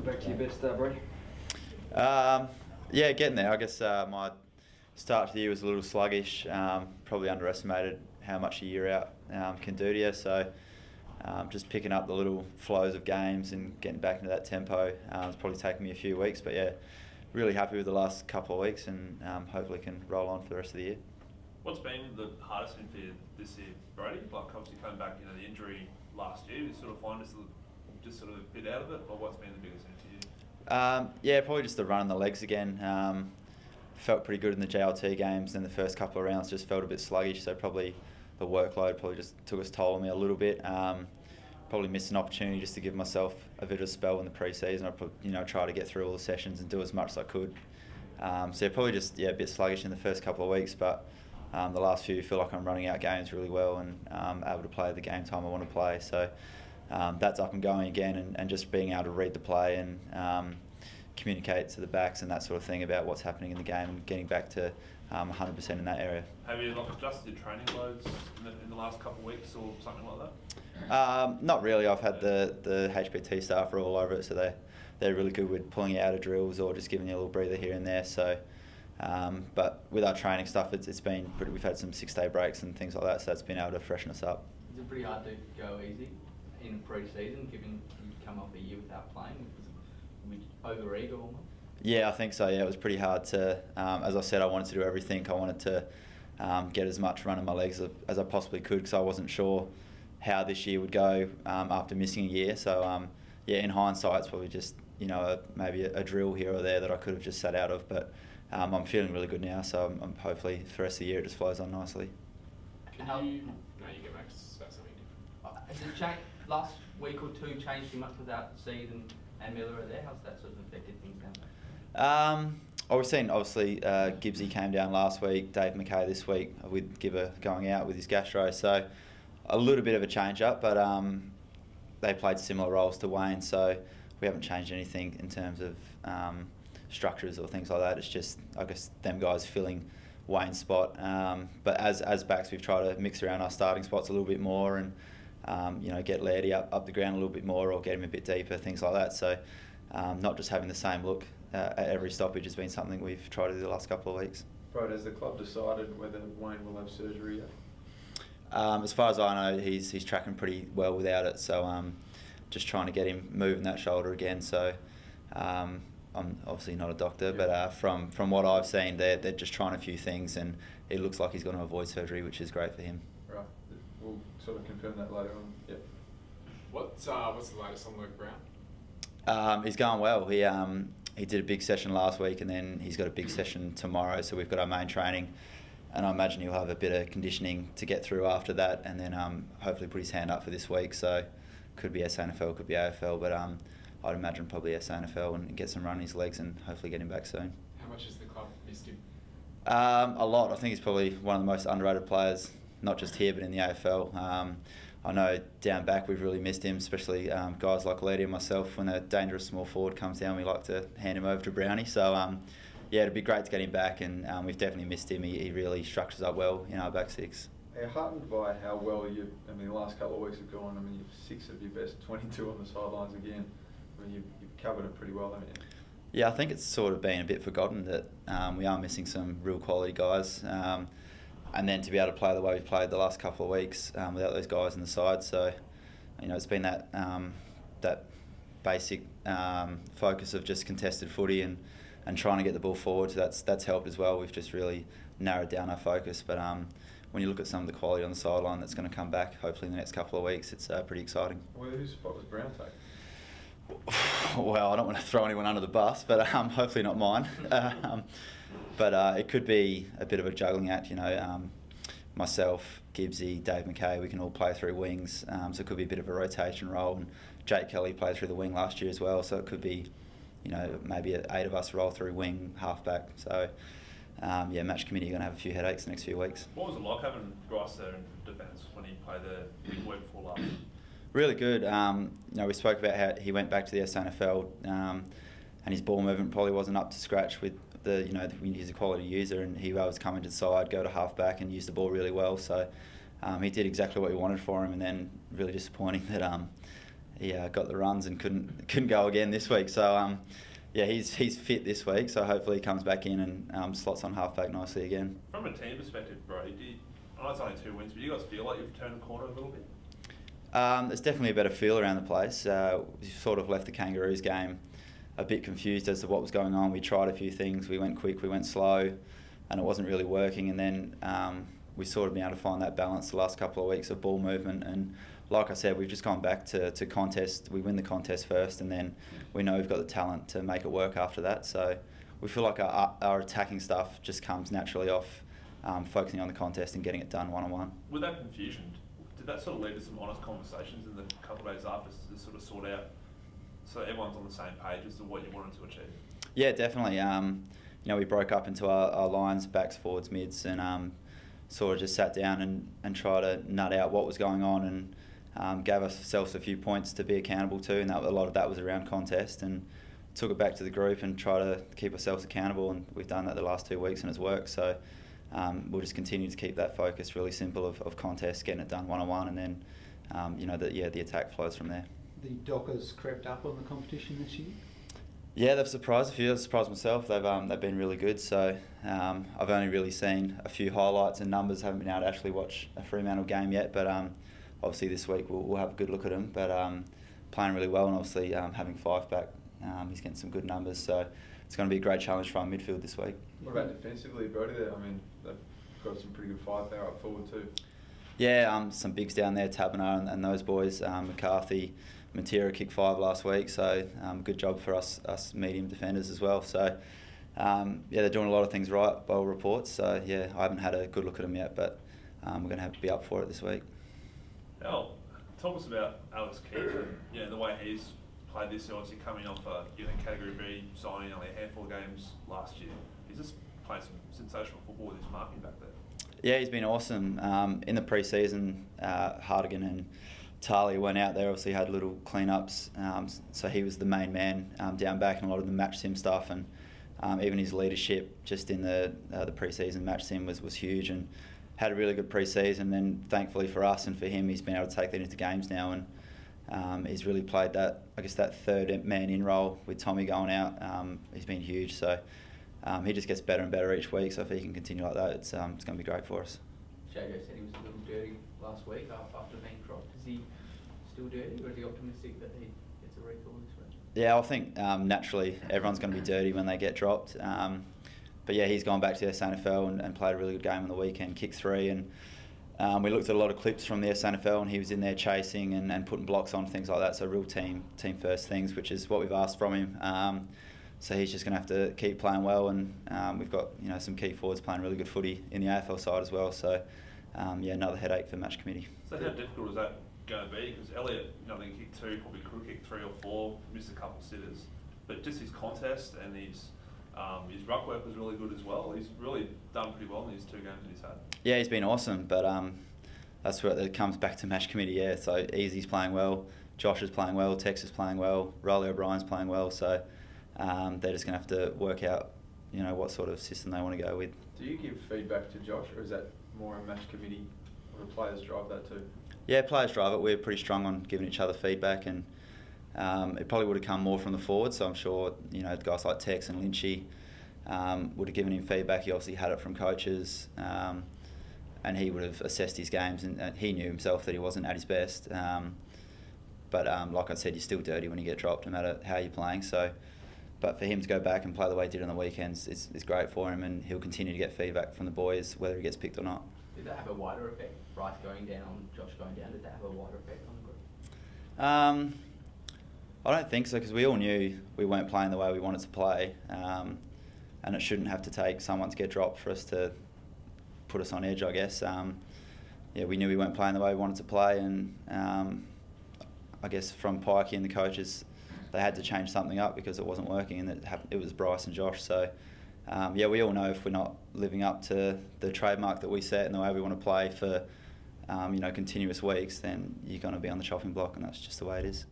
Feel back to your best, Brodie? Yeah, getting there. I guess my start to the year was a little sluggish. Probably underestimated how much a year out can do to you. So just picking up the little flows of games and getting back into that tempo. It's probably taken me a few weeks, but yeah, really happy with the last couple of weeks, and hopefully can roll on for the rest of the year. What's been the hardest thing for you this year, Brodie? Like obviously coming back, the injury last year, you sort of find just sort of a bit out of it, or what's been the biggest thing to you? Yeah, probably just the run on the legs again. Felt pretty good in the JLT games, and the first couple of rounds just felt a bit sluggish, so probably the workload probably just took its toll on me a little bit. Probably missed an opportunity just to give myself a bit of a spell in the pre-season. I probably, try to get through all the sessions and do as much as I could. So probably just a bit sluggish in the first couple of weeks, but the last few feel like I'm running out games really well and able to play the game time I want to play. So that's up and going again, and just being able to read the play and communicate to the backs and that sort of thing about what's happening in the game and getting back to 100% in that area. Have you adjusted your training loads in the last couple of weeks or something like that? Not really. I've had the HPT staff are all over it, so they're really good with pulling you out of drills or just giving you a little breather here and there. So, but with our training stuff, it's been pretty. We've had some 6-day breaks and things like that, so that's been able to freshen us up. Is it pretty hard to go easy in pre-season, given you've come off a year without playing? Was it over eager almost? Yeah, I think so. Yeah, it was pretty hard to. As I said, I wanted to do everything. I wanted to get as much run in my legs as I possibly could, because I wasn't sure how this year would go after missing a year. So in hindsight, it's probably just maybe a drill here or there that I could have just sat out of. But I'm feeling really good now, so I'm hopefully for the rest of the year it just flows on nicely. No, you get back to something different. Has it changed last week or two? Changed too much without Seed and Miller are there? How's that sort of affected things now? We've seen obviously Gibbsy came down last week, Dave McKay this week with Gibber going out with his gastro, so a little bit of a change up, but they played similar roles to Wayne, so we haven't changed anything in terms of structures or things like that. It's just, I guess, them guys filling Wayne's spot, but as backs we've tried to mix around our starting spots a little bit more and get Lairdy up the ground a little bit more or get him a bit deeper, things like that. So not just having the same look at every stoppage has been something we've tried to do the last couple of weeks. Right, has the club decided whether Wayne will have surgery yet? As far as I know, he's tracking pretty well without it, so just trying to get him moving that shoulder again. So I'm obviously not a doctor, but from what I've seen, they're just trying a few things, and it looks like he's going to avoid surgery, which is great for him. Right, we'll sort of confirm that later on. Yep. What's the latest on Luke Brown? He's going well. He did a big session last week, and then he's got a big session tomorrow. So we've got our main training, and I imagine he'll have a bit of conditioning to get through after that, and then hopefully put his hand up for this week. So could be SANFL, could be AFL, but I'd imagine probably SANFL and get some run in his legs and hopefully get him back soon. How much has the club missed him? A lot. I think he's probably one of the most underrated players, not just here but in the AFL. I know down back we've really missed him, especially guys like Lady and myself. When a dangerous small forward comes down, we like to hand him over to Brownie. So it'd be great to get him back, and we've definitely missed him. He really structures up well in our back six. Are you heartened by how well the last couple of weeks have gone? You've 6 of your best 22 on the sidelines again. You've covered it pretty well, haven't you? Yeah, I think it's sort of been a bit forgotten that we are missing some real quality guys. And then to be able to play the way we've played the last couple of weeks without those guys in the side. So, it's been that basic focus of just contested footy and trying to get the ball forward. So that's helped as well. We've just really narrowed down our focus. But when you look at some of the quality on the sideline that's going to come back, hopefully in the next couple of weeks, it's pretty exciting. Well, whose spot was Brown take? Well, I don't want to throw anyone under the bus, but hopefully not mine. But it could be a bit of a juggling act, myself, Gibbsy, Dave McKay, we can all play through wings, so it could be a bit of a rotation role, and Jake Kelly played through the wing last year as well, so it could be, maybe 8 of us roll through wing, halfback. So match committee are going to have a few headaches the next few weeks. What was it like having Grice there in defence when he played the week before last? Really good. We spoke about how he went back to the SANFL, and his ball movement probably wasn't up to scratch with he's a quality user, and he was coming to the side, go to half-back and use the ball really well. So he did exactly what we wanted for him, and then really disappointing that he got the runs and couldn't go again this week. So yeah, he's fit this week. So hopefully he comes back in and slots on halfback nicely again. From a team perspective, Brodie, I know it's only 2 wins, but do you guys feel like you've turned the corner a little bit? There's definitely a better feel around the place. We sort of left the Kangaroos game a bit confused as to what was going on. We tried a few things. We went quick, we went slow, and it wasn't really working. And then we sort of been able to find that balance the last couple of weeks of ball movement. And like I said, we've just gone back to contest. We win the contest first, and then we know we've got the talent to make it work after that. So we feel like our attacking stuff just comes naturally off focusing on the contest and getting it done one-on-one. With that confusion, did that sort of lead to some honest conversations in the couple of days after to sort of sort out so everyone's on the same page as to what you wanted to achieve? Yeah, definitely. We broke up into our lines, backs, forwards, mids, and sort of just sat down and tried to nut out what was going on, and gave ourselves a few points to be accountable to, and a lot of that was around contest, and took it back to the group and try to keep ourselves accountable, and we've done that the last 2 weeks and it's worked. So we'll just continue to keep that focus really simple of contest, getting it done one-on-one, and then the attack flows from there. The Dockers crept up on the competition this year? Yeah, they've surprised a few. I've surprised myself. They've been really good. So I've only really seen a few highlights and numbers. Haven't been able to actually watch a Fremantle game yet. But obviously this week we'll have a good look at them. But playing really well, and obviously having Fife back, he's getting some good numbers. So it's going to be a great challenge for our midfield this week. What about defensively, Brodie? I mean, they've got some pretty good firepower up forward too. Yeah, some bigs down there, Taberner and those boys, McCarthy. Matera kicked 5 last week, so good job for us medium defenders as well. So they're doing a lot of things right by all reports. So yeah, I haven't had a good look at them yet, but we're going to have to be up for it this week. Al, talk us about Alex Keith and the way he's played this year. Obviously coming off a Category B signing, only a handful of games last year. He's just playing some sensational football with his marking back there. Yeah, he's been awesome. In the pre-season, Hardigan and Talia went out there, obviously had little clean-ups, so he was the main man down back, and a lot of the match sim stuff, and even his leadership just in the pre-season match sim was huge, and had a really good pre-season. Then thankfully for us and for him, he's been able to take that into games now, and he's really played that third man in role with Tommy going out. He's been huge, so he just gets better and better each week, so if he can continue like that, it's going to be great for us. JJ said he was a little dirty last week after being dropped. Is he still dirty, or is he optimistic that he gets a recall this week? Yeah, I think naturally everyone's going to be dirty when they get dropped. But yeah, he's gone back to the SNFL and played a really good game on the weekend, kicked 3, and we looked at a lot of clips from the SNFL, and he was in there chasing and putting blocks on, things like that. So real team first things, which is what we've asked from him. So he's just going to have to keep playing well, and we've got some key forwards playing really good footy in the AFL side as well. So another headache for match committee. So how difficult is that going to be? Because Elliot, I think he kicked 2, probably could kick 3 or 4, missed a couple sitters, but just his contest and his ruck work was really good as well. He's really done pretty well in these 2 games that he's had. Yeah, he's been awesome, but that's where it comes back to match committee. Yeah, so Easy's playing well, Josh is playing well, Tex is playing well, Riley O'Brien's playing well. So they're just going to have to work out, what sort of system they want to go with. Do you give feedback to Josh, or is that more a match committee, or do players drive that too? Yeah, players drive it. We're pretty strong on giving each other feedback, and it probably would have come more from the forwards. So I'm sure guys like Tex and Lynchy would have given him feedback. He obviously had it from coaches, and he would have assessed his games, and he knew himself that he wasn't at his best. But like I said, you're still dirty when you get dropped, no matter how you're playing. So. But for him to go back and play the way he did on the weekends is great for him, and he'll continue to get feedback from the boys, whether he gets picked or not. Did that have a wider effect? Bryce going down, Josh going down, did that have a wider effect on the group? I don't think so, because we all knew we weren't playing the way we wanted to play, and it shouldn't have to take someone to get dropped for us to put us on edge, I guess. We knew we weren't playing the way we wanted to play, and I guess from Pikey and the coaches, they had to change something up because it wasn't working, and it was Bryce and Josh. So, we all know if we're not living up to the trademark that we set and the way we want to play for, continuous weeks, then you're going to be on the chopping block, and that's just the way it is.